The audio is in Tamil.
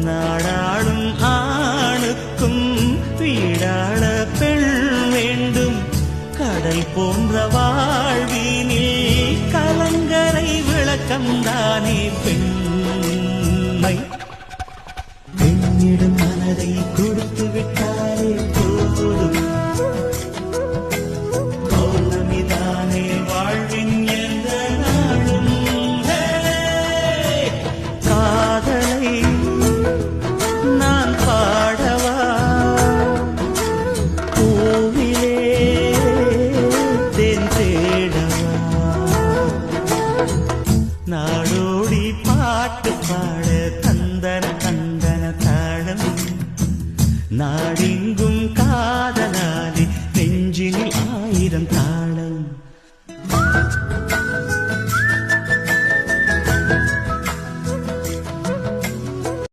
நாடாளும் ஆணுக்கும் வீடாள பெண் வேண்டும். கடல் போன்ற வாழ்வினில் கலங்கரை விளக்கம்தானே பெண்மை. பெண்ணிடம் மனதை கொடுத்து விட்டாலே போதும், பௌர்ணமிதானே வாழ்வின் எந்த நாளும். காதலை நான் பாடவா பூவிலே தேன் தேடவா, நாடோடி பாட்டு பாட தந்தன தந்தன தாளம் நாடி